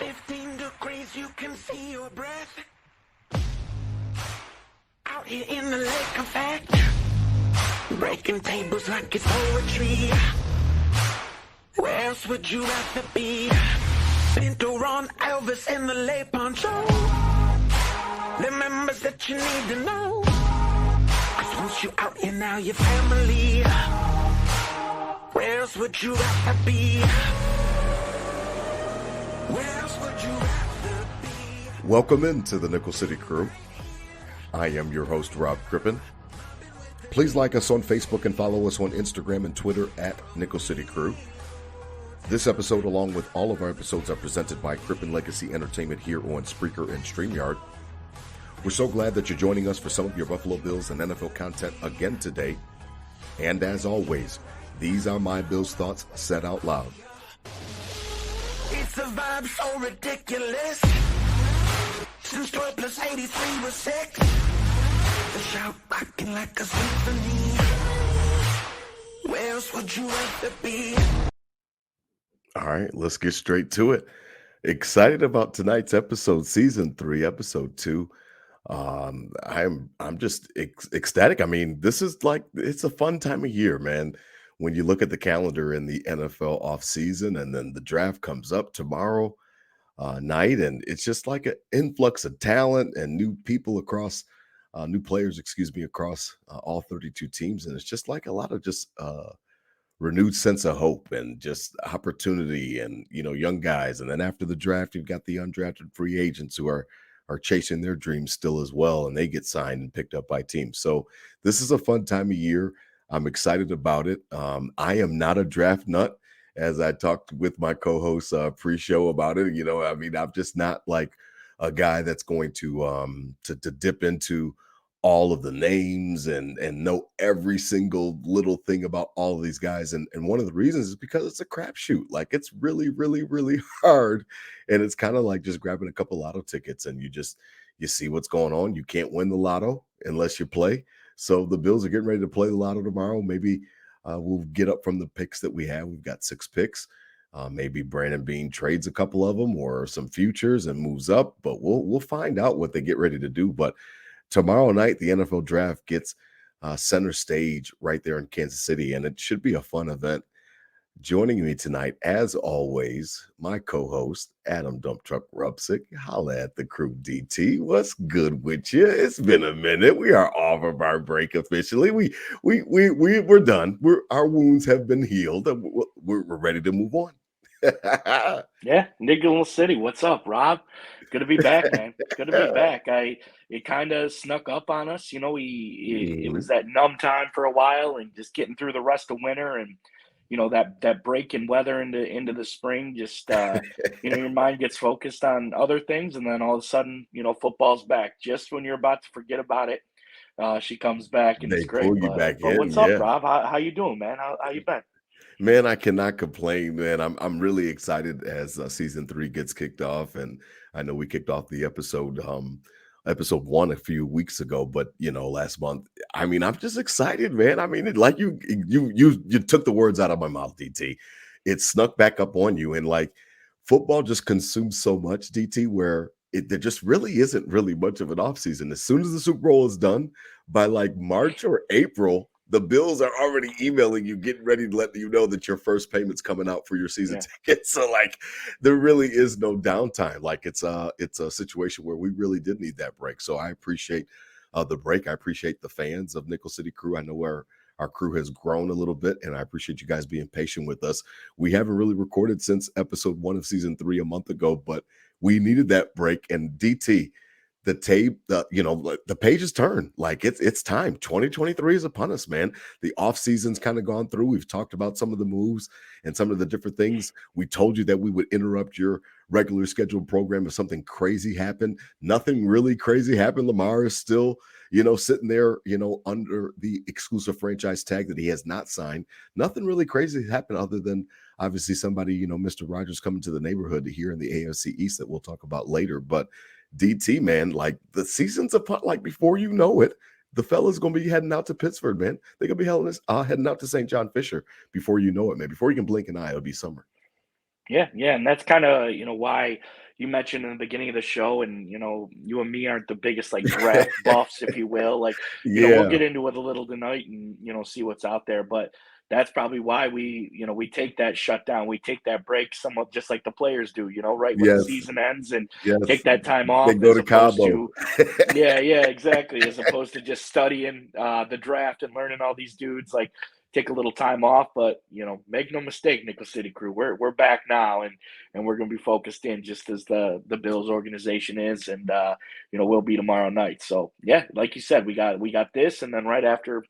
15 degrees, you can see your breath. Out here in the lake of fact, breaking tables like it's poetry. Where else would you rather be? Pinto, Ron, Elvis, and the Lay Poncho. The members that you need to know. 'Cause once you out here, now you're family. Where else would you rather be? Where else would you rather be? Welcome into the Nickel City Crew. I am your host, Rob Crippen. Please like us on Facebook and follow us on Instagram and Twitter at Nickel City Crew. This episode, along with all of our episodes, are presented by Crippen Legacy Entertainment here on Spreaker and StreamYard. We're so glad that you're joining us for some of your Buffalo Bills and NFL content again today. And as always, these are my Bills thoughts said out loud. It's a vibe so ridiculous. Since 12 plus 83 was 6. The shout rocking like a symphony. Where else would you rather be? All right, let's get straight to it. Excited about tonight's episode, season 3, episode 2. I'm just ecstatic. I mean, this is like, it's a fun time of year, man. When you look at the calendar in the NFL offseason, and then the draft comes up tomorrow night, and it's just like an influx of talent and new people across, new players, across all 32 teams. And it's just like a lot of just renewed sense of hope and just opportunity and, you know, young guys. And then after the draft, you've got the undrafted free agents who are chasing their dreams still as well, and they get signed and picked up by teams. So this is a fun time of year. I'm excited about it. I am not a draft nut, as I talked with my co-host pre-show about it. You know, I mean, I'm just not like a guy that's going to dip into all of the names and know every single little thing about all of these guys. And one of the reasons is because it's a crapshoot. Like, it's really, really, really hard. And it's kind of like just grabbing a couple lotto tickets and you see what's going on. You can't win the lotto unless you play. So the Bills are getting ready to play the lotto tomorrow. Maybe we'll get up from the picks that we have. We've got 6 picks. Maybe Brandon Beane trades a couple of them or some futures and moves up. But we'll find out what they get ready to do. But tomorrow night, the NFL draft gets center stage right there in Kansas City, and it should be a fun event. Joining me tonight, as always, my co-host, Adam Dump Truck Rupsick. Holla at the crew, DT. What's good with you? It's been a minute. We are off of our break officially. We're done. Our wounds have been healed. We're ready to move on. Yeah, Nickel City. What's up, Rob? Good to be back, man. Good to be back. It kind of snuck up on us. You know, it was that numb time for a while, and just getting through the rest of winter, and you know that break in weather into the spring. Just you know, your mind gets focused on other things, and then all of a sudden, you know, football's back. Just when you're about to forget about it, she comes back, and They it's great. pull you back but in, what's yeah. up, Rob? How you doing, man? How you been? Man, I cannot complain, man. I'm really excited as season 3 gets kicked off, and I know we kicked off the episode 1 a few weeks ago, but you know, last month. I mean, I'm just excited, man. I mean, like you took the words out of my mouth, DT. It snuck back up on you, and like football just consumes so much, DT, where there just really isn't really much of an offseason. As soon as the Super Bowl is done, by like March or April, the Bills are already emailing you, getting ready to let you know that your first payment's coming out for your season tickets. So like, there really is no downtime. Like it's a situation where we really did need that break. So I appreciate the break. I appreciate the fans of Nickel City Crew. I know our crew has grown a little bit, and I appreciate you guys being patient with us. We haven't really recorded since episode 1 of season 3 a month ago, but we needed that break. And DT, the tape, the pages turn. Like it's time. 2023 is upon us, man. The off season's kind of gone through. We've talked about some of the moves and some of the different things. We told you that we would interrupt your regular scheduled program if something crazy happened. Nothing really crazy happened. Lamar is still, sitting there, under the exclusive franchise tag that he has not signed. Nothing really crazy happened other than obviously somebody, Mr. Rodgers coming to the neighborhood here in the AFCE East that we'll talk about later. But DT, man, like the season's upon, like before you know it, the fella's going to be heading out to Pittsburgh, man. They're going to be heading out to St. John Fisher before you know it, man. Before you can blink an eye, it'll be summer. Yeah. And that's kind of, why, you mentioned in the beginning of the show, and you and me aren't the biggest like draft buffs, if you will. Like, we'll Yeah. get into it a little tonight and see what's out there. But that's probably why we take that shutdown, we take that break, somewhat just like the players do. Right when the Yes. season ends, and Yes. take that time They off go as to opposed Cabo. to yeah, exactly. As opposed to just studying the draft and learning all these dudes, like take a little time off. But make no mistake, Nickel City Crew, we're back now, and we're going to be focused in just as the Bills organization is, and we'll be tomorrow night. So yeah, like you said, we got this, and then right after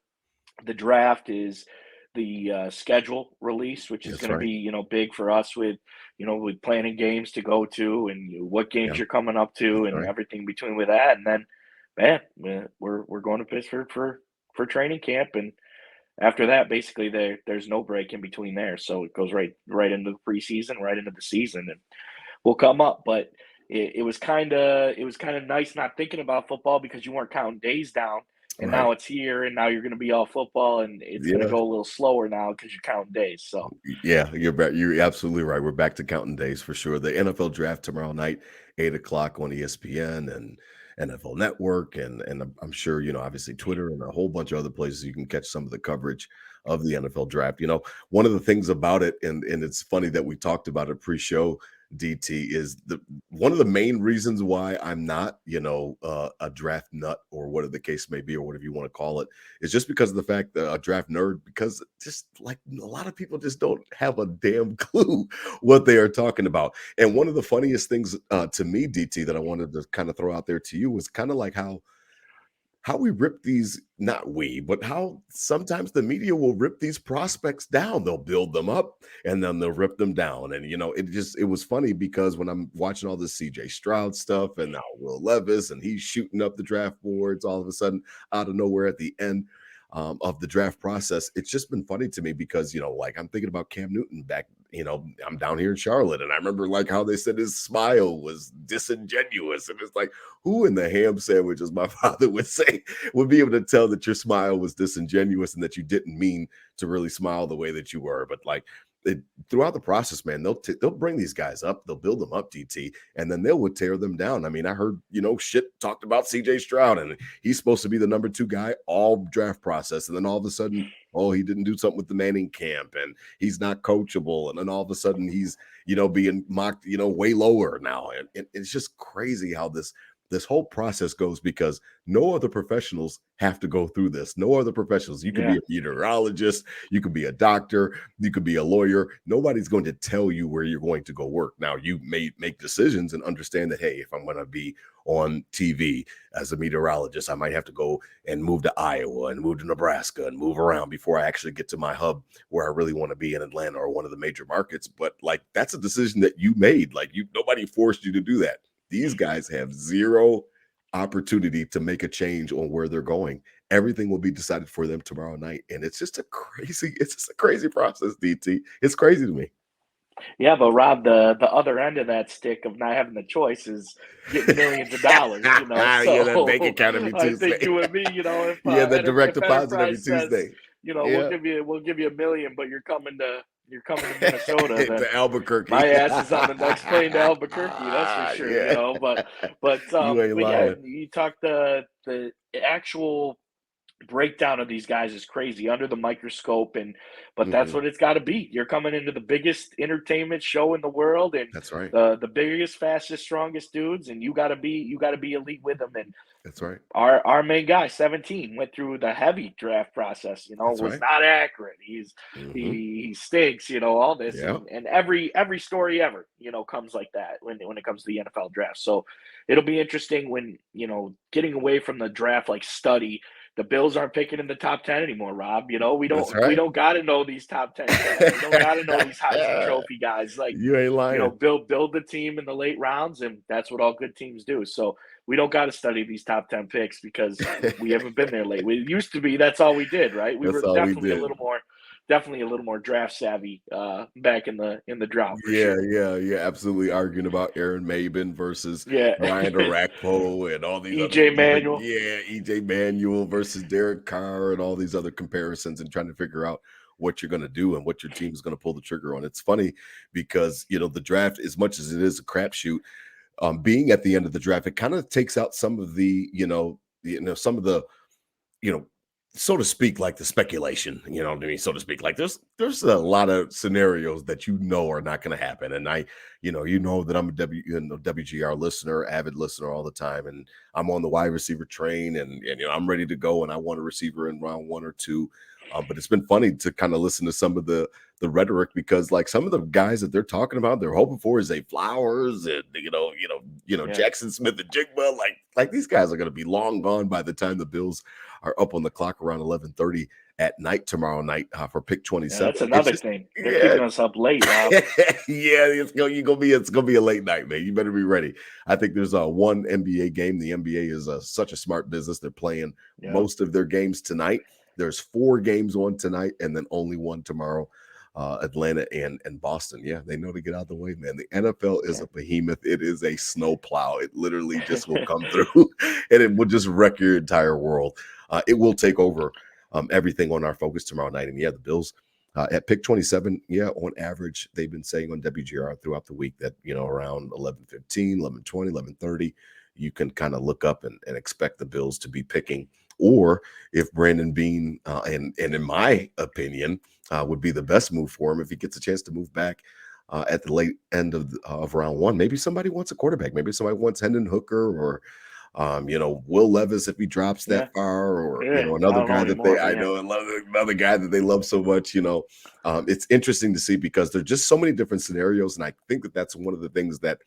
the draft is the schedule release, which is That's going to right. be big for us with with planning games to go to and what games Yeah. you're coming up to That's and right. everything between with that. And then man, we're going to Pittsburgh for training camp, and after that basically there's no break in between there, so it goes right into the preseason, right into the season, and we'll come up. But it was kind of nice not thinking about football because you weren't counting days down, and Right. now it's here, and now you're going to be all football, and it's going to Yeah. go a little slower now because you're counting days. So Yeah, you're back. You're absolutely right. We're back to counting days for sure. The NFL draft tomorrow night, 8 o'clock on ESPN and NFL Network, and I'm sure obviously Twitter and a whole bunch of other places you can catch some of the coverage of the NFL draft. One of the things about it, and it's funny that we talked about it pre-show, DT, is the one of the main reasons why I'm not, a draft nut or whatever the case may be, or whatever you want to call it, is just because of the fact that a draft nerd, because just like a lot of people just don't have a damn clue what they are talking about. And one of the funniest things to me, DT, that I wanted to kind of throw out there to you was kind of like how we rip these, not we, but how sometimes the media will rip these prospects down. They'll build them up and then they'll rip them down. And it was funny because when I'm watching all this CJ Stroud stuff and now Will Levis and he's shooting up the draft boards all of a sudden out of nowhere at the end of the draft process, it's just been funny to me because like I'm thinking about Cam Newton back. I'm down here in Charlotte, and I remember like how they said his smile was disingenuous, and it's like, who in the ham sandwich, as my father would say, would be able to tell that your smile was disingenuous and that you didn't mean to really smile the way that you were. But like throughout the process, man, they'll bring these guys up, they'll build them up, DT, and then they will tear them down. I mean, I heard shit talked about CJ Stroud, and he's supposed to be the number 2 guy all draft process, and then all of a sudden, oh, he didn't do something with the Manning camp, and he's not coachable, and then all of a sudden he's being mocked way lower now, and it's just crazy how this whole process goes, because no other professionals have to go through this. No other professionals. You could be yeah, a meteorologist, you could be a doctor, you could be a lawyer. Nobody's going to tell you where you're going to go work. Now, you may make decisions and understand that, hey, if I'm going to be on TV as a meteorologist, I might have to go and move to Iowa and move to Nebraska and move around before I actually get to my hub where I really want to be in Atlanta or one of the major markets. But like, that's a decision that you made. Like, nobody forced you to do that. These guys have zero opportunity to make a change on where they're going. Everything will be decided for them tomorrow night. And it's just a crazy process, DT. It's crazy to me. yeah. But Rob, the other end of that stick of not having the choice is getting millions of dollars. Yeah, that bank So account every I think Tuesday. you and me, if Yeah, that direct if deposit every Enterprise says, Tuesday. we'll Yeah. give you $1 million, but you're coming to Minnesota, then To Albuquerque. my ass is on the next plane to Albuquerque, that's for sure. Yeah. You ain't But yeah, lying. you talk the actual breakdown of these guys is crazy under the microscope, but that's Mhm. what it's got to be. You're coming into the biggest entertainment show in the world, and That's right. the biggest, fastest, strongest dudes, and you got to be elite with them. And That's right. our main guy, 17, went through the heavy draft process. That's Was right. not accurate. Mhm. He stinks. All this, Yeah. and every story ever comes like that when it comes to the NFL draft. So it'll be interesting when getting away from the draft like study. The Bills aren't picking in the top 10 anymore, Rob. We That's don't we right. don't got to know these top 10 guys. We don't got to know these Heisman Trophy guys. Like, You ain't lying. build the team in the late rounds, and that's what all good teams do. So we don't got to study these top 10 picks because we haven't been there lately. It used to be that's all we did, right? We That's were all we definitely a did. little more draft savvy back in the drought for Yeah, sure. yeah, absolutely. Arguing about Aaron Maben versus Yeah, Brian Arakpo and all these other EJ Manuel. EJ Manuel versus Derek Carr and all these other comparisons, and trying to figure out what you're going to do and what your team is going to pull the trigger on. It's funny because, the draft, as much as it is a crapshoot, being at the end of the draft, it kind of takes out some of the, some of the, you know, so to speak, like the speculation, you know what I mean? So to speak, like there's a lot of scenarios that are not going to happen. And that I'm a WGR listener, avid listener all the time. And I'm on the wide receiver train and I'm ready to go. And I want a receiver in round 1 or 2. But it's been funny to kind of listen to some of the rhetoric, because like some of the guys that they're talking about, they're hoping for is Zay Flowers and Jackson Smith and Jigba. Like these guys are going to be long gone by the time the Bills are up on the clock around 11:30 at night tomorrow night for pick 27. That's another thing. They're keeping us up late, Rob. Yeah, it's gonna be a late night, man. You better be ready. I think there's one NBA game. The NBA is such a smart business. They're playing most of their games tonight. There's 4 games on tonight and then only 1 tomorrow. Atlanta and Boston. Yeah, they know to get out of the way, man. The NFL is a behemoth. It is a snowplow. It literally just will come through and it will just wreck your entire world. It will take over everything on our focus tomorrow night. And the Bills at pick 27, on average, they've been saying on WGR throughout the week that, around 11:15, 11:20, 11:30, you can kind of look up and expect the Bills to be picking. Or if Brandon Beane, and in my opinion, would be the best move for him if he gets a chance to move back at the late end of round 1. Maybe somebody wants a quarterback. Maybe somebody wants Hendon Hooker or Will Levis if he drops that far, or another guy that another guy that they love so much. It's interesting to see because there's just so many different scenarios, and I think that's one of the things that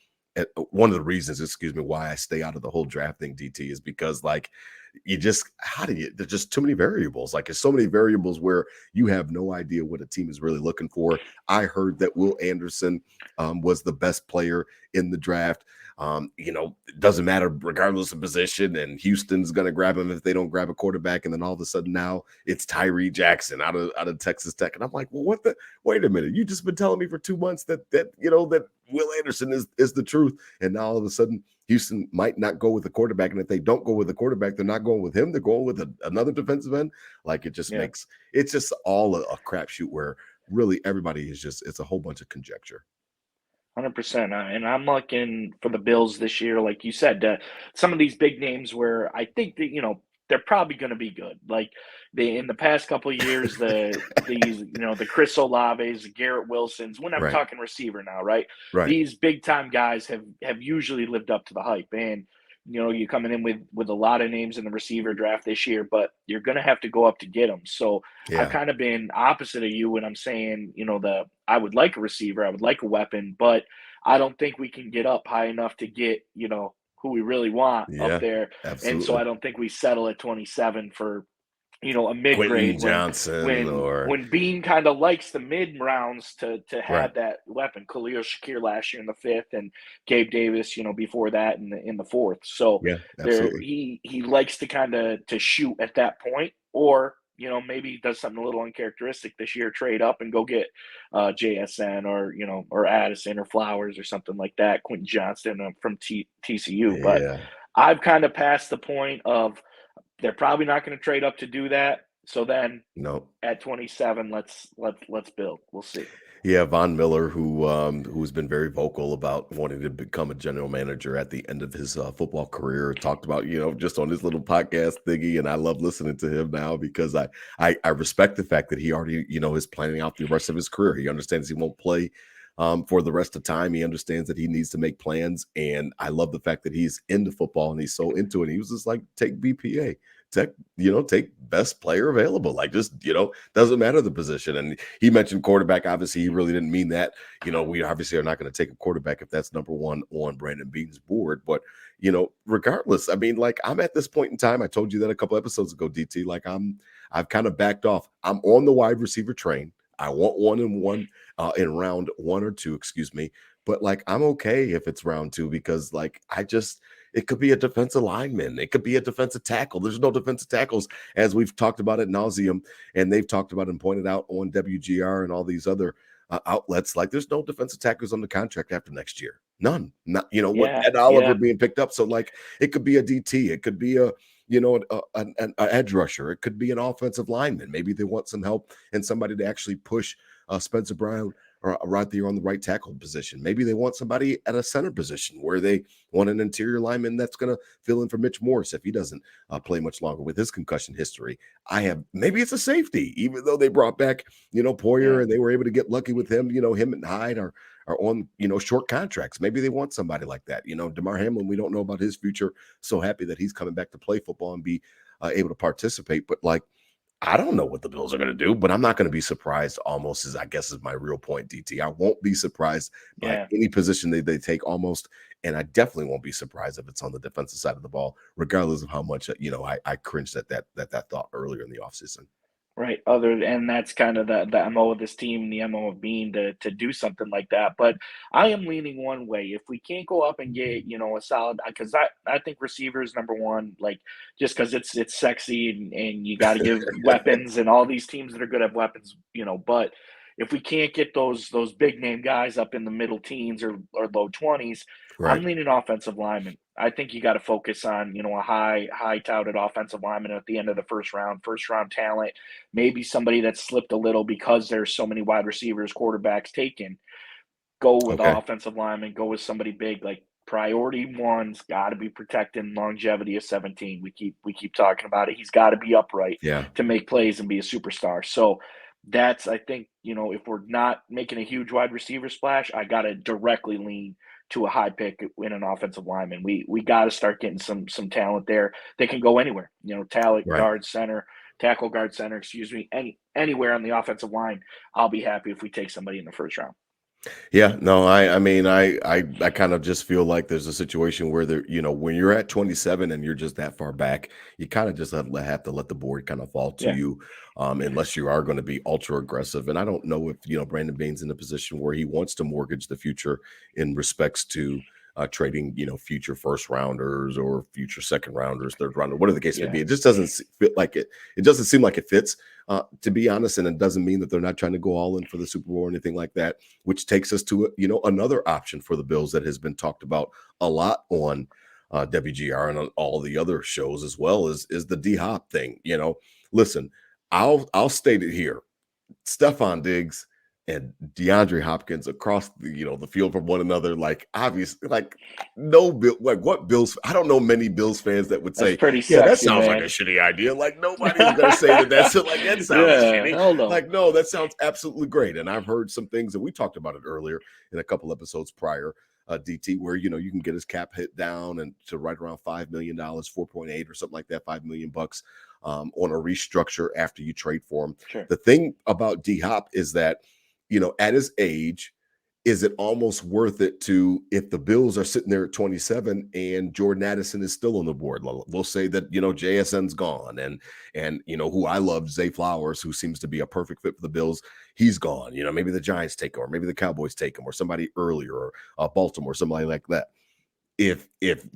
one of the reasons, why I stay out of the whole draft thing, DT, is because there's just too many variables. Like there's so many variables where you have no idea what a team is really looking for. I heard that Will Anderson was the best player in the draft. It doesn't matter regardless of position, and Houston's going to grab him if they don't grab a quarterback. And then all of a sudden now it's Tyree Jackson out of Texas Tech. And I'm like, well, wait a minute. You just been telling me for 2 months that Will Anderson is the truth. And now all of a sudden Houston might not go with the quarterback. And if they don't go with the quarterback, they're not going with him. They're going with another defensive end. Like it just makes, it's just all a crapshoot where really everybody is it's a whole bunch of conjecture. 100%. And I'm looking for the Bills this year, like you said, some of these big names where I think that, they're probably going to be good. Like in the past couple of years, the Chris Olaves, the Garrett Wilsons, when I'm talking receiver now, right? These big time guys have usually lived up to the hype. And, you're coming in with a lot of names in the receiver draft this year, but you're going to have to go up to get them. So I've kind of been opposite of you when I'm saying, I would like a receiver, I would like a weapon, but I don't think we can get up high enough to get, who we really want up there. Absolutely. And so I don't think we settle at 27 for, a mid-grade when Beane kind of likes the mid rounds to have that weapon. Khalil Shakir last year in the 5th and Gabe Davis, before that in the 4th. So he likes to kind of to shoot at that point, or maybe he does something a little uncharacteristic this year, trade up and go get JSN or Addison or Flowers or something like that, Quentin Johnston from TCU. But I've kind of passed the point of they're probably not going to trade up to do that. So then at 27, let's build. We'll see. Yeah, Von Miller, who's been very vocal about wanting to become a general manager at the end of his football career, talked about, just on his little podcast thingy. And I love listening to him now because I respect the fact that he already, is planning out the rest of his career. He understands he won't play for the rest of time. He understands that he needs to make plans. And I love the fact that he's into football and he's so into it. He was just like, take BPA. Take best player available. Like just, doesn't matter the position. And he mentioned quarterback. Obviously, he really didn't mean that. We obviously are not going to take a quarterback if that's number 1 on Brandon Beane's board. But, regardless, I mean, like I'm at this point in time, I told you that a couple episodes ago, DT, like I've kind of backed off. I'm on the wide receiver train. I want 1 in round 1 or 2, But like, I'm okay if it's round 2 because like, it could be a defensive lineman. It could be a defensive tackle. There's no defensive tackles, as we've talked about ad nauseum, and they've talked about and pointed out on WGR and all these other outlets. Like, there's no defensive tackles on the contract after next year. None. Not, Ed Oliver being picked up. So, like, it could be a DT. It could be an edge rusher. It could be an offensive lineman. Maybe they want some help and somebody to actually push Spencer Brown or right there on the right tackle position. Maybe they want somebody at a center position where they want an interior lineman that's going to fill in for Mitch Morris if he doesn't play much longer with his concussion history. Maybe it's a safety, even though they brought back, Poyer, and they were able to get lucky with him. Him and Hyde are on, short contracts. Maybe they want somebody like that. DeMar Hamlin, we don't know about his future. So happy that he's coming back to play football and be able to participate. But I don't know what the Bills are going to do, but I'm not going to be surprised almost, I guess is my real point, DT. I won't be surprised by any position they take almost. And I definitely won't be surprised if it's on the defensive side of the ball, regardless of how much, I cringed at that thought earlier in the offseason. Right. And that's kind of the MO of this team, the MO of Beane to do something like that. But I am leaning one way. If we can't go up and get, a solid, because I think receivers, number one, just because it's sexy and you got to give weapons, and all these teams that are good at weapons, but if we can't get those big name guys up in the middle teens or low 20s, Right. I'm leaning offensive lineman. I think you got to focus on, a high touted offensive lineman at the end of the first round talent, maybe somebody that slipped a little because there's so many wide receivers, quarterbacks taken. Go with Okay. offensive lineman, go with somebody big. Priority one's got to be protecting longevity of 17. We keep talking about it. He's got to be upright to make plays and be a superstar. So that's, I think, if we're not making a huge wide receiver splash, I got to directly lean to a high pick in an offensive lineman. We got to start getting some talent there. They can go anywhere, talent, Right. guard, center, tackle, guard, center, anywhere on the offensive line. I'll be happy if we take somebody in the first round. Yeah, no, I mean, I kind of just feel like there's a situation where when you're at 27 and you're just that far back, you kind of just have to let the board kind of fall to you, unless you are going to be ultra aggressive. And I don't know if, Brandon Beane's in a position where he wants to mortgage the future in respects to trading, future first rounders or future second rounders, third rounder, whatever the case may be. It just doesn't fit like it. It doesn't seem like it fits, to be honest. And it doesn't mean that they're not trying to go all in for the Super Bowl or anything like that, which takes us to, another option for the Bills that has been talked about a lot on WGR and on all the other shows as well is the D-Hop thing. Listen, I'll state it here. Stephon Diggs and DeAndre Hopkins across the field from one another, obviously, no Bill, what Bills, I don't know many Bills fans that would say, pretty yeah, sexy, that sounds man. like a shitty idea. Nobody's gonna say that sounds shitty. Hell no. No, that sounds absolutely great. And I've heard some things, and we talked about it earlier in a couple episodes prior, DT, where you can get his cap hit down and to right around $5 million, 4.8 or something like that, $5 million on a restructure after you trade for him. Sure. The thing about D-Hop is that, at his age, is it almost worth it to, if the Bills are sitting there at 27 and Jordan Addison is still on the board? We'll say that, JSN's gone and who I love, Zay Flowers, who seems to be a perfect fit for the Bills, he's gone. Maybe the Giants take him, or maybe the Cowboys take him, or somebody earlier, or Baltimore, somebody like that. If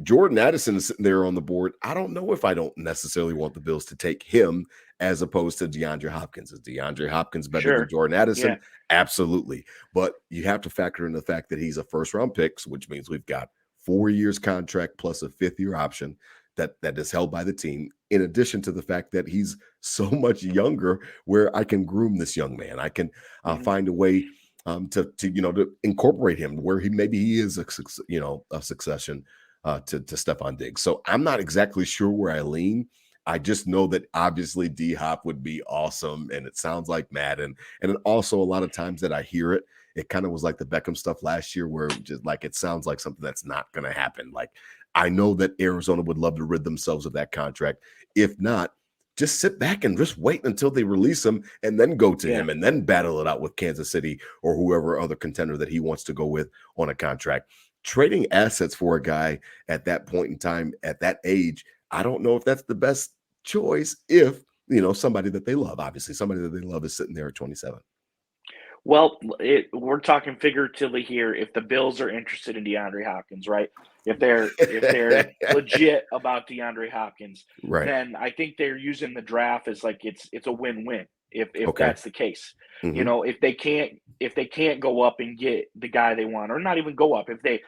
Jordan Addison is sitting there on the board, I don't know if I don't necessarily want the Bills to take him as opposed to DeAndre Hopkins. Is DeAndre Hopkins better than Jordan Addison? Yeah. Absolutely. But you have to factor in the fact that he's a first-round pick, which means we've got 4 years contract plus a 5th-year option that is held by the team, in addition to the fact that he's so much younger where I can groom this young man. I can find a way to incorporate him where he is a succession to Stephon Diggs. So I'm not exactly sure where I lean. I just know that obviously D-Hop would be awesome, and it sounds like Madden. And also a lot of times that I hear it, it kind of was like the Beckham stuff last year where just it sounds like something that's not going to happen. I know that Arizona would love to rid themselves of that contract. If not, just sit back and just wait until they release him and then go to him and then battle it out with Kansas City or whoever other contender that he wants to go with on a contract. Trading assets for a guy at that point in time, at that age, I don't know if that's the best choice if, somebody that they love, obviously somebody that they love is sitting there at 27. Well, we're talking figuratively here. If the Bills are interested in DeAndre Hopkins, right? If they're legit about DeAndre Hopkins, right, then I think they're using the draft as it's a win-win. If okay. That's the case, Mm-hmm. if they can't go up and get the guy they want, or not even go up, if they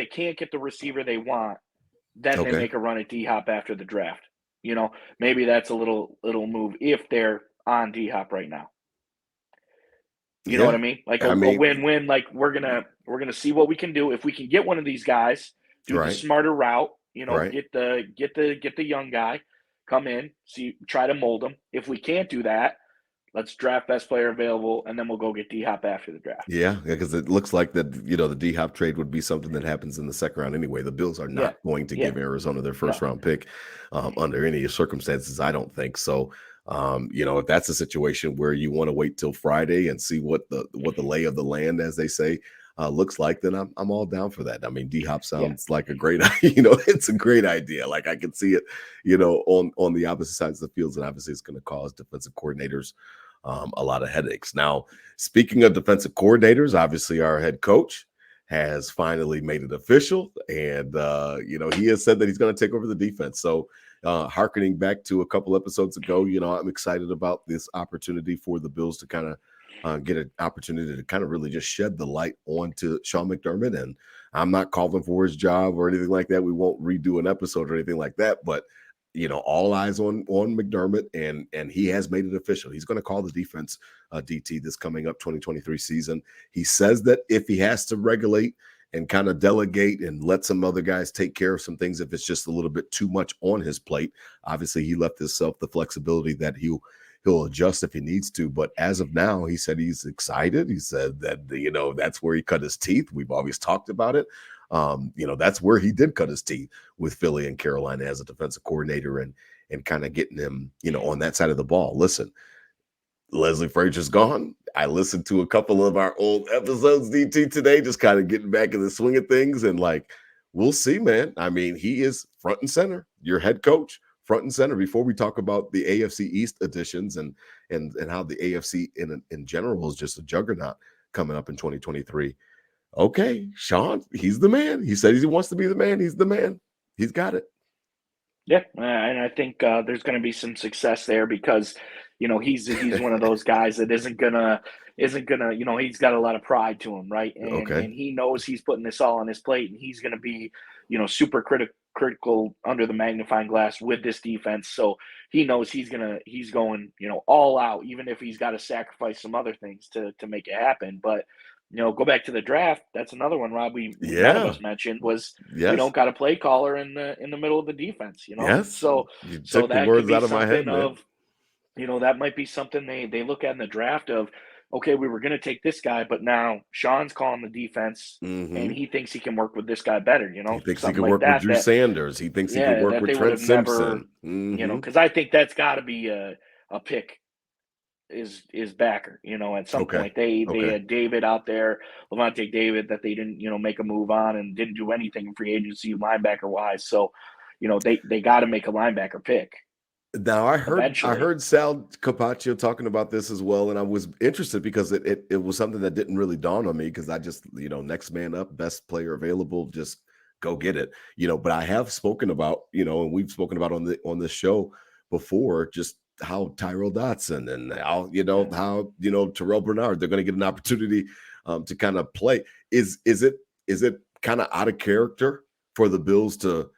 can't get the receiver they want, then they make a run at D-Hop after the draft. Maybe that's a little move if they're on D-Hop right now. You know what I mean? Like a mean, win-win. Like we're gonna see what we can do. If we can get one of these guys, do the right, smarter route. right. Get the young guy, come in, try to mold him. If we can't do that, let's draft best player available, and then we'll go get D-Hop after the draft. Yeah, because it looks like that, the D-Hop trade would be something that happens in the second round anyway. The Bills are Yeah, not going to yeah, give Arizona their first no, round pick under any circumstances, I don't think. So, if that's a situation where you want to wait till Friday and see what the lay of the land, as they say, looks like, then I'm all down for that. I mean, D-Hop yeah, sounds like a great, it's a great idea. Like I can see it, on the opposite sides of the fields, and obviously it's going to cause defensive coordinators a lot of headaches. Now, speaking of defensive coordinators, obviously our head coach has finally made it official, and he has said that he's going to take over the defense. So, harkening back to a couple episodes ago, I'm excited about this opportunity for the Bills to kind of get an opportunity to kind of really just shed the light onto Sean McDermott. And I'm not calling for his job or anything like that. We won't redo an episode or anything like that, but all eyes on McDermott, and he has made it official. He's going to call the defense DT this coming up 2023 season. He says that if he has to regulate and kind of delegate and let some other guys take care of some things, if it's just a little bit too much on his plate, obviously he left himself the flexibility that he'll adjust if he needs to. But as of now, he said he's excited. He said that that's where he cut his teeth. We've always talked about it. That's where he did cut his teeth with Philly and Carolina as a defensive coordinator, and kind of getting him, on that side of the ball. Listen, Leslie Frazier's gone. I listened to a couple of our old episodes, DT, today, just kind of getting back in the swing of things, and we'll see, man. I mean, he is front and center, your head coach, front and center. Before we talk about the AFC East additions and how the AFC in general is just a juggernaut coming up in 2023. Okay, Sean, he's the man. He said he wants to be the man. He's the man. He's got it. yeah. And I think there's going to be some success there because he's one of those guys that isn't gonna he's got a lot of pride to him, right? Okay. And he knows he's putting this all on his plate, and he's going to be super critical under the magnifying glass with this defense. So he knows he's going all out, even if he's got to sacrifice some other things to make it happen. But go back to the draft. That's another one, Rob. None of us mentioned was we don't got a play caller in the middle of the defense. Yes. So You so took the that could words be out of my head, something man. of that might be something they look at in the draft of, okay, we were going to take this guy, but now Sean's calling the defense, and he thinks he can work with this guy better. He thinks he something can like work with Drew Sanders. He thinks he can work that with they would Trent have never, Simpson. because I think that's got to be a pick. Is backer, at some point they had David out there, Levante David, that they didn't make a move on and didn't do anything in free agency linebacker wise. So, they got to make a linebacker pick. Now I Eventually. heard Sal Capaccio talking about this as well, and I was interested because it was something that didn't really dawn on me, because I just next man up, best player available, just go get it. But I have spoken about and we've spoken about on this show before, just how Tyrell Dotson and how Terrell Bernard, they're going to get an opportunity to kind of play. Is it kind of out of character for the Bills to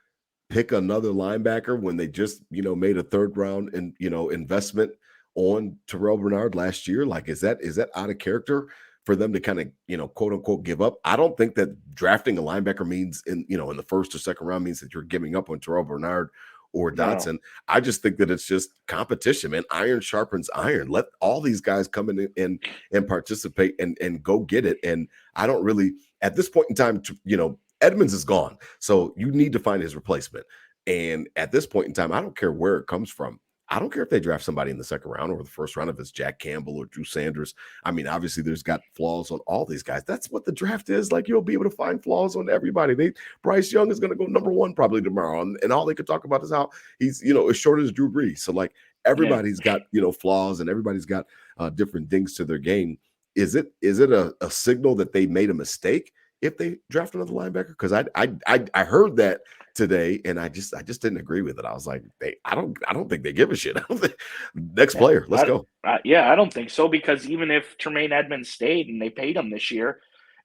pick another linebacker when they just made a third round and investment on Terrell Bernard last year? Like, is that out of character for them to kind of quote unquote give up? I don't think that drafting a linebacker means in the first or second round means that you're giving up on Terrell Bernard or Dotson. No. I just think that it's just competition, man. Iron sharpens iron. Let all these guys come in and participate and go get it. And I don't really, at this point in time, Edmonds is gone, so you need to find his replacement. And at this point in time, I don't care where it comes from. I don't care if they draft somebody in the second round or the first round, if it's Jack Campbell or Drew Sanders. I mean, obviously there's got flaws on all these guys. That's what the draft is. Like, you'll be able to find flaws on everybody. Bryce Young is going to go number one probably tomorrow. And all they could talk about is how he's, as short as Drew Brees. So everybody's got, flaws, and everybody's got different things to their game. Is it a signal that they made a mistake if they draft another linebacker? Because I heard that today, and I just didn't agree with it. I was like, I don't think they give a shit. Next player, let's go. I don't think so, because even if Tremaine Edmonds stayed and they paid him this year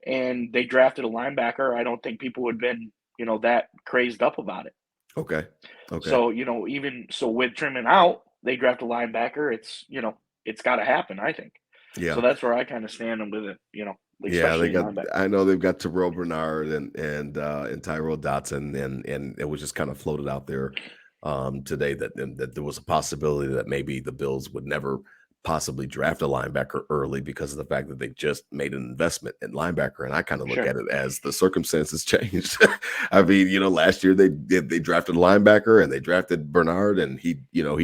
and they drafted a linebacker, I don't think people would have been that crazed up about it. Okay. So even so, with Tremaine out, they draft a linebacker. It's it's got to happen, I think. Yeah. So that's where I kind of stand with it, Yeah, they especially got. linebacker. I know they've got Terrell Bernard and Tyrell Dotson, and it was just kind of floated out there today that there was a possibility that maybe the Bills would never possibly draft a linebacker early because of the fact that they just made an investment in linebacker. And I kind of look Sure. at it as the circumstances changed. I mean, last year they drafted a linebacker and they drafted Bernard, and he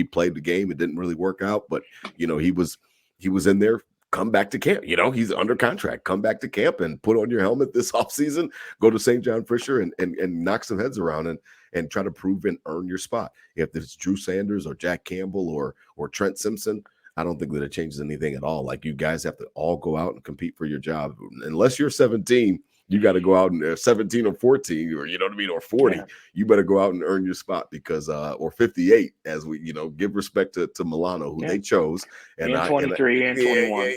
played the game. It didn't really work out, but he was in there. Come back to camp. He's under contract. Come back to camp and put on your helmet this offseason. Go to St. John Fisher and knock some heads around and try to prove and earn your spot. If it's Drew Sanders or Jack Campbell or Trent Simpson, I don't think that it changes anything at all. Like, you guys have to all go out and compete for your job. Unless you're 17, you got to go out and 17 or 14, or or 40. Yeah. You better go out and earn your spot because or 58, as we give respect to Milano, who they chose, and 23 and 21.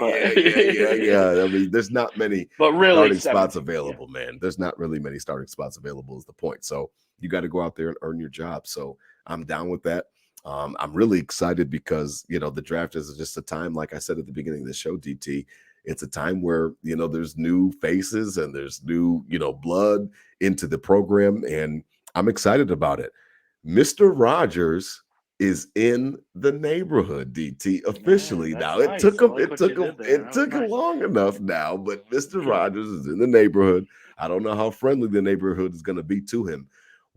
Yeah. I mean, there's not many but really starting spots available, man. There's not really many starting spots available is the point. So you got to go out there and earn your job. So I'm down with that. I'm really excited because, the draft is just a time, like I said at the beginning of the show, DT, it's a time where, there's new faces and there's new, blood into the program. And I'm excited about it. Mr. Rodgers is in the neighborhood, DT, officially. Now nice. it took him long enough now, but Mr. Rodgers is in the neighborhood. I don't know how friendly the neighborhood is going to be to him.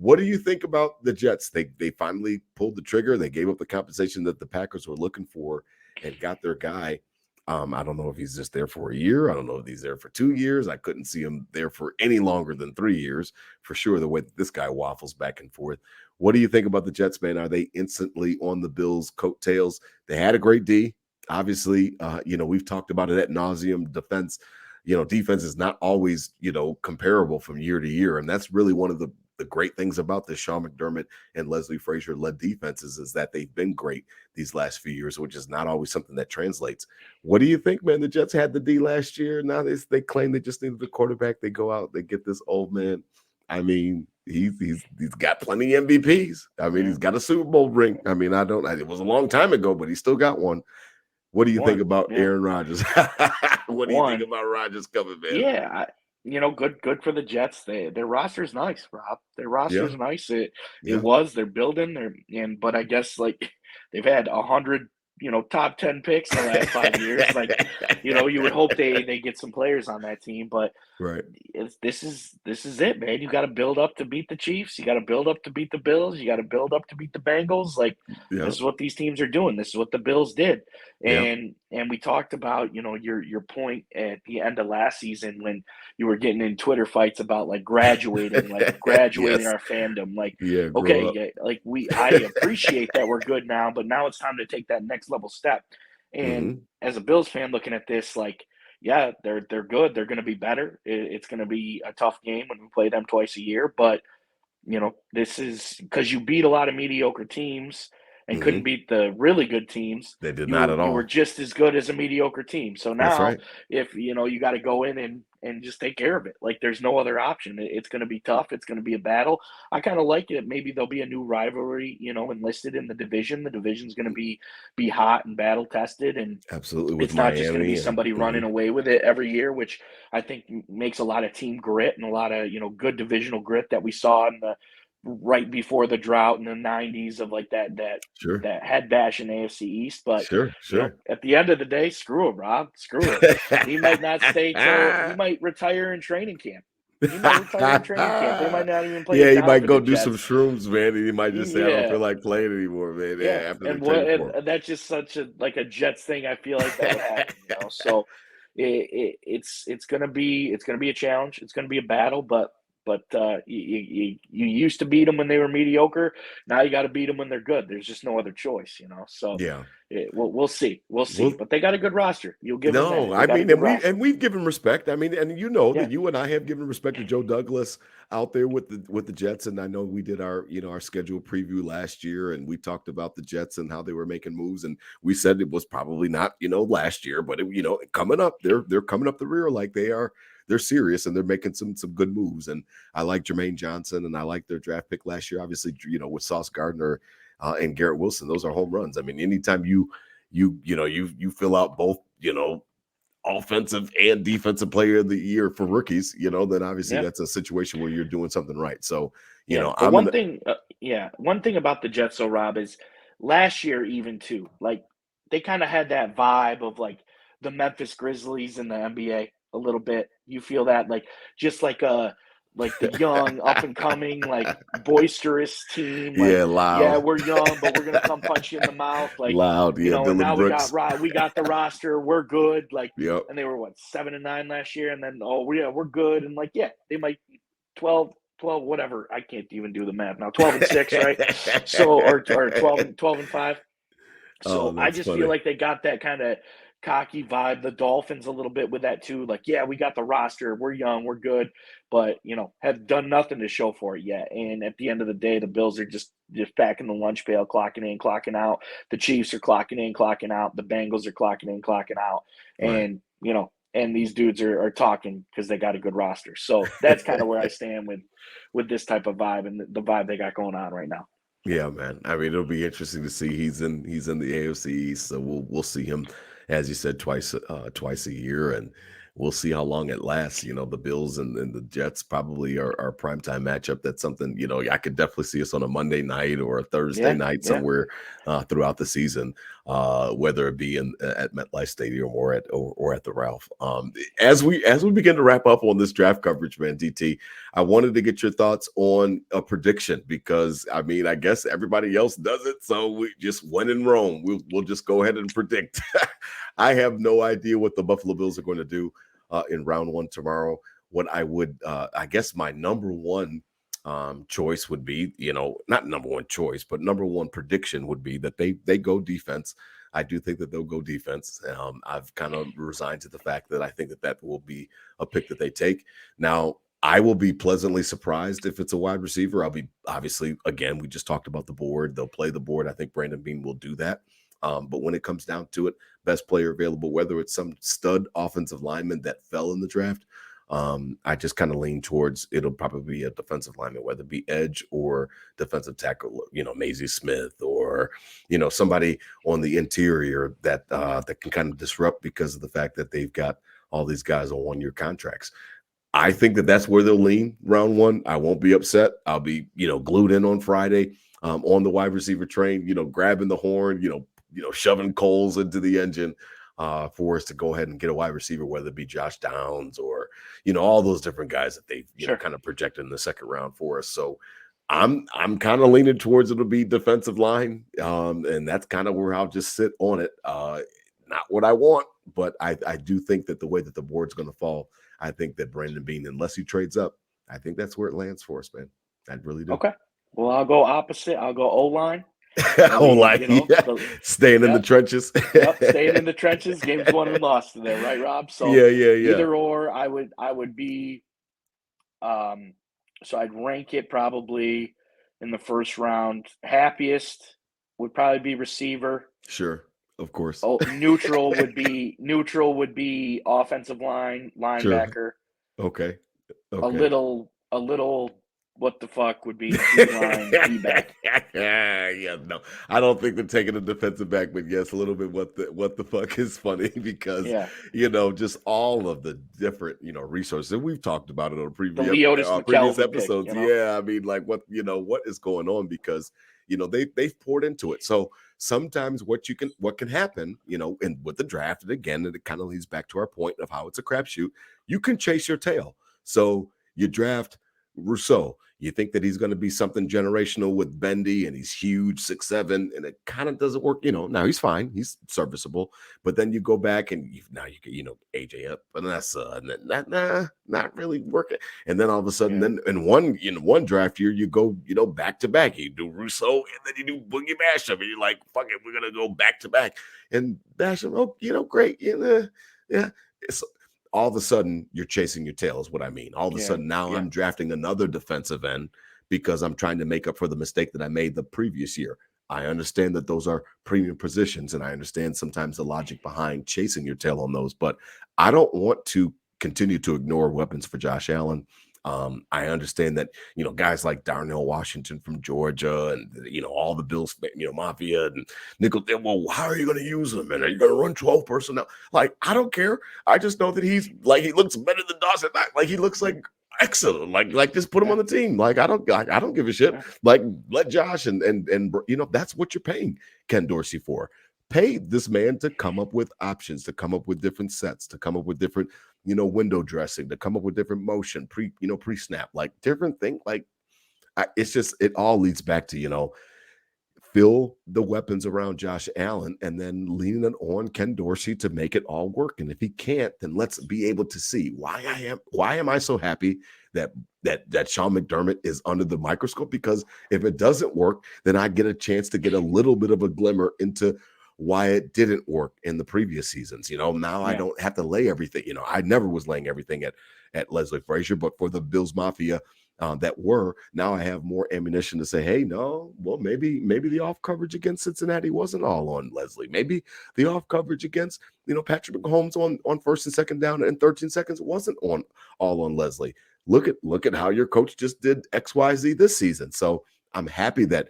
What do you think about the Jets? They finally pulled the trigger. They gave up the compensation that the Packers were looking for and got their guy. I don't know if he's just there for a year. I don't know if he's there for 2 years. I couldn't see him there for any longer than 3 years, for sure, the way that this guy waffles back and forth. What do you think about the Jets, man? Are they instantly on the Bills' coattails? They had a great D. Obviously, we've talked about it ad nauseum. Defense is not always, comparable from year to year. And that's really one of the great things about the Sean McDermott and Leslie Frazier led defenses is that they've been great these last few years, which is not always something that translates. What do you think, man? The Jets had the D last year. Now they claim they just needed the quarterback. They go out, they get this old man. I mean, he's got plenty of MVPs. I mean, he's got a Super Bowl ring. I mean, it was a long time ago, but he still got one. What do you think about Aaron Rodgers? What do you think about Rodgers coming, man? Yeah, good for the Jets. Their roster's nice, Rob. Their roster's nice. They're building. But I guess they've had 100, top 10 picks in the last 5 years. You would hope they get some players on that team, but right. This is it, man. You got to build up to beat the Chiefs. You got to build up to beat the Bills. You got to build up to beat the Bengals. This is what these teams are doing. This is what the Bills did. And we talked about, your point at the end of last season when you were getting in Twitter fights about graduating our fandom. I appreciate that we're good now, but now it's time to take that next level step. And as a Bills fan looking at this, they're good. They're going to be better. It's going to be a tough game when we play them twice a year. But, this is because you beat a lot of mediocre teams and couldn't beat the really good teams. They did not at all. You were just as good as a mediocre team. So now if, you got to go in and just take care of it. There's no other option. It's going to be tough. It's going to be a battle. I kind of like it. Maybe there'll be a new rivalry, enlisted in the division. The division's going to be hot and battle tested. And absolutely, it's not just going to be somebody running away with it every year, which I think makes a lot of team grit and a lot of, good divisional grit that we saw in the right before the drought in the 90s of that head bash in AFC East. But at the end of the day, screw him, Rob. Screw him. He might not stay he might retire in training camp. He might retire in training camp. They might not even play. Yeah, he might go do some shrooms, man, and he might just say, "I don't feel like playing anymore, man." And that's just such a Jets thing. I feel like that would happen. So it's gonna be a challenge. It's gonna be a battle, but you used to beat them when they were mediocre. Now you got to beat them when they're good. There's just no other choice, So we'll see. But they got a good roster. You'll give them that. I mean, we've given respect. I mean, and that you and I have given respect to Joe Douglas out there with the Jets. And I know we did our our schedule preview last year, and we talked about the Jets and how they were making moves, and we said it was probably not last year, but coming up, they're coming up the rear like they are. They're serious and they're making some good moves. And I like Jermaine Johnson and I like their draft pick last year. Obviously, with Sauce Gardner and Garrett Wilson, those are home runs. I mean, anytime you fill out both, offensive and defensive player of the year for rookies, then obviously Yeah. that's a situation where you're doing something right. So, Yeah. But I'm one thing, one thing about the Jets, though, Rob, is last year even too, like they kind of had that vibe of like the Memphis Grizzlies in the NBA a little bit. You feel that, like just like the young, up and coming, like boisterous team. Like, yeah, yeah, loud, we're young, but we're gonna come punch you in the mouth. Like, loud. Yeah, and Dylan now Brooks. we got the roster, we're good. Like, Yep. and they were what 7-9 last year, and then we're good, and like they might 12, whatever. I can't even do the math now. 12-6, right? So or 12-5. Oh, So I that's just feel funny. like they got that kind of cocky vibe. The Dolphins a little bit with that too. Like, yeah, we got the roster. We're young. We're good. But, have done nothing to show for it yet. And at the end of the day, the Bills are just back in the lunch pail, clocking in, clocking out. The Chiefs are clocking in, clocking out. The Bengals are clocking in, clocking out. Right. And, and these dudes are talking because they got a good roster. So that's kind of where I stand with this type of vibe and the vibe they got going on right now. Yeah, man. I mean, it'll be interesting to see. He's in the AFC East, so we'll see him, as you said, twice a year, and we'll see how long it lasts. The Bills and the Jets probably are our primetime matchup. That's something, I could definitely see us on a Monday night or a Thursday Yeah, night yeah. somewhere throughout the season, whether it be at MetLife Stadium or at the Ralph. As we begin to wrap up on this draft coverage, man, DT, I wanted to get your thoughts on a prediction because I mean, I guess everybody else does it, so we just when in Rome, we'll just go ahead and predict. I have no idea what the Buffalo Bills are going to do in round one tomorrow. What I would, I guess, my number one choice would be, not number one choice, but number one prediction would be that they go defense. I do think that they'll go defense. I've kind of resigned to the fact that I think that will be a pick that they take. Now, I will be pleasantly surprised if it's a wide receiver. I'll be obviously, again, we just talked about the board. They'll play the board. I think Brandon Beane will do that. But when it comes down to it, best player available, whether it's some stud offensive lineman that fell in the draft, I just kind of lean towards it'll probably be a defensive lineman, whether it be edge or defensive tackle, Maisie Smith or, somebody on the interior that can kind of disrupt because of the fact that they've got all these guys on 1-year contracts. I think that that's where they'll lean round one. I won't be upset. I'll be, glued in on Friday on the wide receiver train, grabbing the horn, shoving coals into the engine for us to go ahead and get a wide receiver, whether it be Josh Downs or, all those different guys that they've, kind of projected in the second round for us. So I'm kind of leaning towards it'll be defensive line. And that's kind of where I'll just sit on it. Not what I want, but I do think that the way that the board's going to fall, I think that Brandon Beane, unless he trades up, I think that's where it lands for us, man. I really do. Okay. Well, I'll go opposite. I'll go O-line. Staying in the trenches. Yep, staying in the trenches. Games won and lost there, right, Rob? So yeah. either or, I would be. So I'd rank it probably in the first round. Happiest would probably be receiver. Sure, of course. Oh, neutral would be offensive line, linebacker. Sure. Okay. A little what the fuck would be D-line, D-back. Yeah, no. I don't think they're taking a defensive back, but yes, a little bit what the fuck is funny because just all of the different, resources. And we've talked about it on previous episodes. Pick, Yeah, I mean, like what is going on because they've poured into it. So sometimes what can happen, and with the draft, and again, it kind of leads back to our point of how it's a crapshoot. You can chase your tail. So you draft Rousseau. You think that he's going to be something generational with Bendy and he's huge, 6'7", and it kind of doesn't work. Now he's fine. He's serviceable. But then you go back and now you get, AJ up, and that's not really working. And then all of a sudden, then in one draft year, you go, back to back. You do Rousseau and then you do Boogie Basham. And you're like, fuck it, we're going to go back to back. And Basham, great. Yeah. All of a sudden you're chasing your tail is what I mean. All of a sudden now I'm drafting another defensive end because I'm trying to make up for the mistake that I made the previous year. I understand that those are premium positions and I understand sometimes the logic behind chasing your tail on those, but I don't want to continue to ignore weapons for Josh Allen. I understand that, guys like Darnell Washington from Georgia and, all the Bills, Mafia and Nickel, well, how are you going to use them? And are you going to run 12 personnel? Like, I don't care. I just know that he looks better than Dawson. Like, he looks like excellent. Like just put him on the team. Like, I don't give a shit. Like, let Josh and that's what you're paying Ken Dorsey for. Pay this man to come up with options, to come up with different sets, to come up with different window dressing, to come up with different motion, pre-snap, like different things. Like it's just, it all leads back to, fill the weapons around Josh Allen and then leaning it on Ken Dorsey to make it all work. And if he can't, then let's be able to see why am I so happy that Sean McDermott is under the microscope? Because if it doesn't work, then I get a chance to get a little bit of a glimmer into why it didn't work in the previous seasons. Now I don't have to lay everything. I never was laying everything at Leslie Frazier, but for the Bills Mafia now I have more ammunition to say, hey, no, well, maybe the off coverage against Cincinnati wasn't all on Leslie. Maybe the off coverage against, Patrick Mahomes on first and second down and 13 seconds wasn't all on Leslie. Look at how your coach just did XYZ this season. So I'm happy that,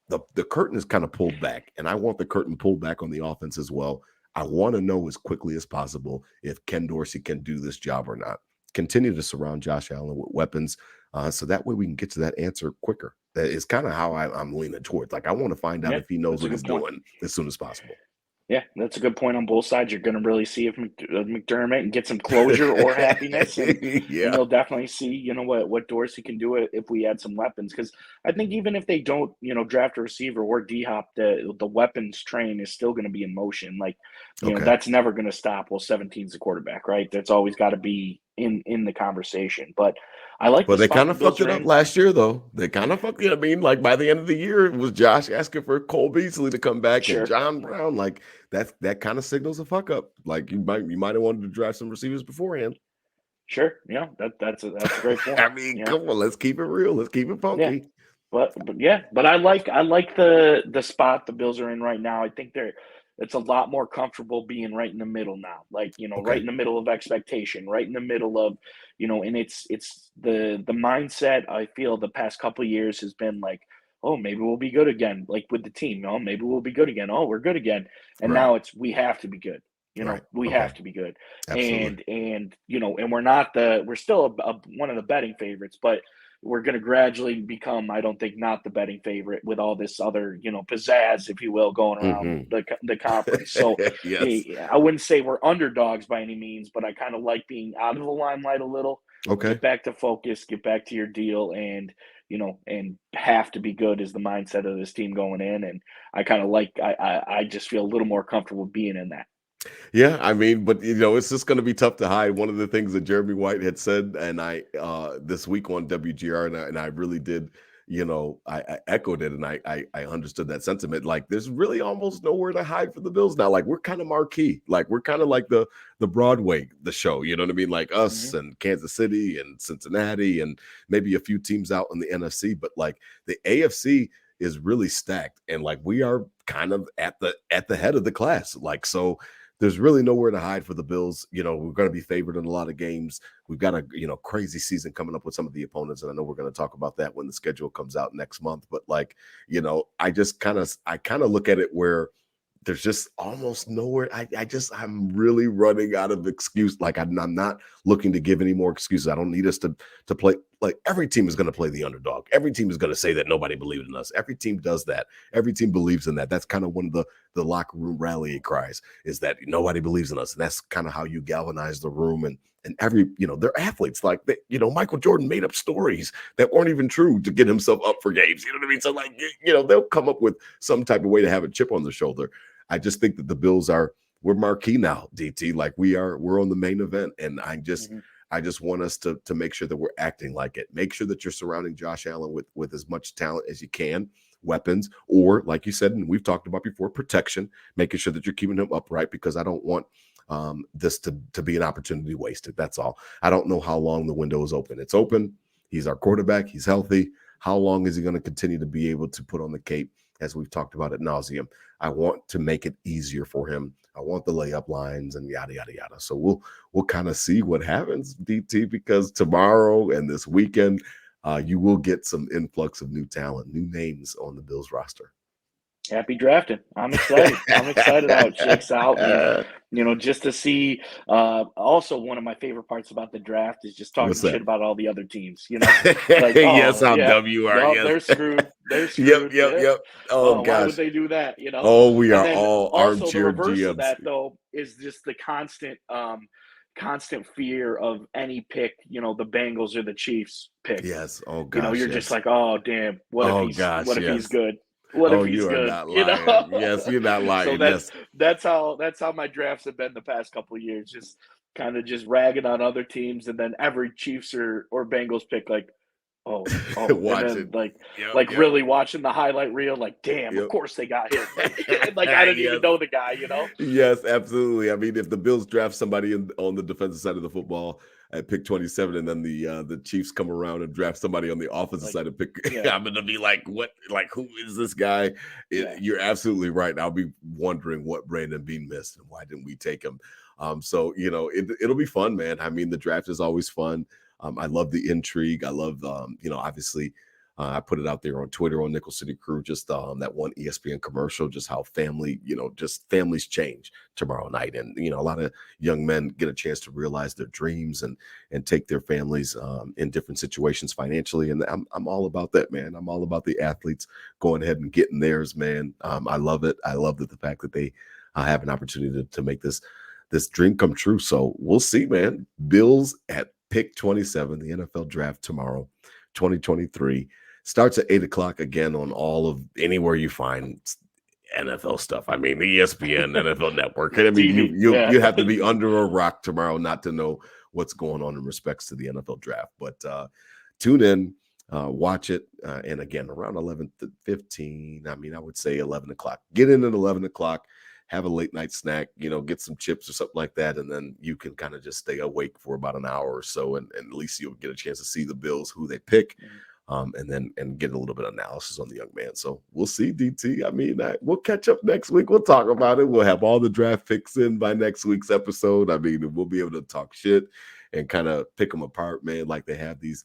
the curtain is kind of pulled back, and I want the curtain pulled back on the offense as well. I want to know as quickly as possible if Ken Dorsey can do this job or not. Continue to surround Josh Allen with weapons, so that way we can get to that answer quicker. That is kind of how I'm leaning towards. Like, I want to find out if he knows what he's doing as soon as possible. Yeah, that's a good point on both sides. You're going to really see if McDermott and get some closure or happiness. And you'll definitely see, what Dorsey can do if we add some weapons. Because I think even if they don't, draft a receiver or D-Hop, the weapons train is still going to be in motion. Like, that's never going to stop. Well, 17's the quarterback, right? That's always got to be in the conversation. But I like. But they kind of fucked it up last year, though. They kind of fucked it. I mean, like by the end of the year, it was Josh asking for Cole Beasley to come back and John Brown. Like that kind of signals a fuck up. Like you might have wanted to draft some receivers beforehand. Sure, yeah, that's a great point. I mean, come on, let's keep it real. Let's keep it funky. Yeah. But I like the spot the Bills are in right now. I think it's a lot more comfortable being right in the middle now. Like, right in the middle of expectation, right in the middle of, and it's the mindset I feel the past couple of years has been like, oh, maybe we'll be good again. Like with the team, maybe we'll be good again. Oh, we're good again. And now we have to be good. We have to be good. Absolutely. And and we're still one of the betting favorites, but we're going to gradually become, I don't think, not the betting favorite with all this other, pizzazz, if you will, going around the conference. So I wouldn't say we're underdogs by any means, but I kind of like being out of the limelight a little. Get back to focus, get back to your deal, and and have to be good is the mindset of this team going in. And I kind of I just feel a little more comfortable being in that. Yeah, I mean, but it's just going to be tough to hide. One of the things that Jeremy White had said, and I this week on WGR, and I really did, I echoed it, and I understood that sentiment. Like, there's really almost nowhere to hide for the Bills now. Like, we're kind of marquee. Like, we're kind of like the Broadway, the show. You know what I mean? Like us and Kansas City and Cincinnati and maybe a few teams out in the NFC, but like the AFC is really stacked, and like we are kind of at the head of the class. Like, so there's really nowhere to hide for the Bills. We're going to be favored in a lot of games. We've got a crazy season coming up with some of the opponents, and I know we're going to talk about that when the schedule comes out next month. But like, I kind of look at it where there's just almost nowhere. I'm really running out of excuse. Like, I'm not looking to give any more excuses. I don't need us to play. Like, every team is going to play the underdog. Every team is going to say that nobody believed in us. Every team does that. Every team believes in that. That's kind of one of the locker room rallying cries, is that nobody believes in us. And that's kind of how you galvanize the room. And every, they're athletes. Like, Michael Jordan made up stories that weren't even true to get himself up for games. You know what I mean? So like, they'll come up with some type of way to have a chip on their shoulder. I just think that the Bills we're marquee now, DT. Like, we're on the main event. And I just want us to make sure that we're acting like it. Make sure that you're surrounding Josh Allen with as much talent as you can, weapons, or like you said, and we've talked about before, protection, making sure that you're keeping him upright, because I don't want this to be an opportunity wasted. That's all. I don't know how long the window is open. It's open. He's our quarterback. He's healthy. How long is he going to continue to be able to put on the cape, as we've talked about ad nauseum? I want to make it easier for him I want the layup lines and yada yada yada. So we'll kind of see what happens, DT, because tomorrow and this weekend, you will get some influx of new talent, new names on the Bills roster. Happy drafting. I'm excited. I'm excited how it shakes out. And, just to see, also one of my favorite parts about the draft is just talking shit about all the other teams, like, yes, how dumb you are. No, yes. they're screwed. They're screwed. Yep. Oh, gosh. Why would they do that? Oh, we are then all also the armchair reverse GMs. of that, though, is just the constant fear of any pick, the Bengals or the Chiefs pick. Yes. Oh, gosh. You're just like, oh, damn. What if he's good? What if he's you good? Are not lying. Yes, you're not lying. So that's how my drafts have been the past couple of years. Just kind of just ragging on other teams, and then every Chiefs or Bengals pick, like, oh, watching, really watching the highlight reel, like, damn, of course they got him. Like I didn't even know the guy, Yes, absolutely. I mean, if the Bills draft somebody on the defensive side of the football at pick 27, and then the Chiefs come around and draft somebody on the offensive side of pick, I'm gonna be like, what? Like, who is this guy? You're absolutely right. I'll be wondering what Brandon Beane missed and why didn't we take him? So it'll be fun, man. I mean, the draft is always fun. I love the intrigue. I love, obviously, I put it out there on Twitter on Nickel City Crew, just that one ESPN commercial, just how families change tomorrow night. And, a lot of young men get a chance to realize their dreams and take their families in different situations financially. And I'm all about that, man. I'm all about the athletes going ahead and getting theirs, man. I love it. I love the fact that they have an opportunity to make this dream come true. So we'll see, man. Bills at pick 27, the NFL draft tomorrow, 2023. Starts at 8:00 again on all of anywhere you find NFL stuff. I mean, ESPN, NFL Network. I mean, you have to be under a rock tomorrow not to know what's going on in respects to the NFL draft. But tune in, watch it, and again around 11:15. I mean, I would say 11:00. Get in at 11:00. Have a late night snack, get some chips or something like that. And then you can kind of just stay awake for about an hour or so. And at least you'll get a chance to see the Bills, who they pick, and get a little bit of analysis on the young man. So we'll see, DT. I mean, we'll catch up next week. We'll talk about it. We'll have all the draft picks in by next week's episode. I mean, we'll be able to talk shit and kind of pick them apart, man, like they have these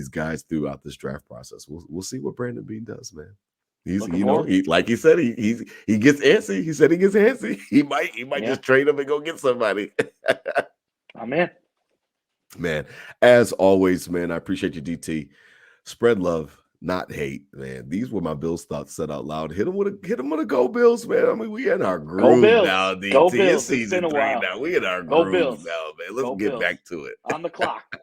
guys throughout this draft process. We'll see what Brandon Beane does, man. He's, like he said, he gets antsy. He said he gets antsy. He might just trade him and go get somebody. Oh, man. Man, as always, man, I appreciate you, DT. Spread love, not hate, man. These were my Bills thoughts said out loud. Hit them with a go Bills, man. I mean, we in our groove now, DT. Go Bills. It's season 3 now. We in our groove now, man. Let's get back to it. On the clock.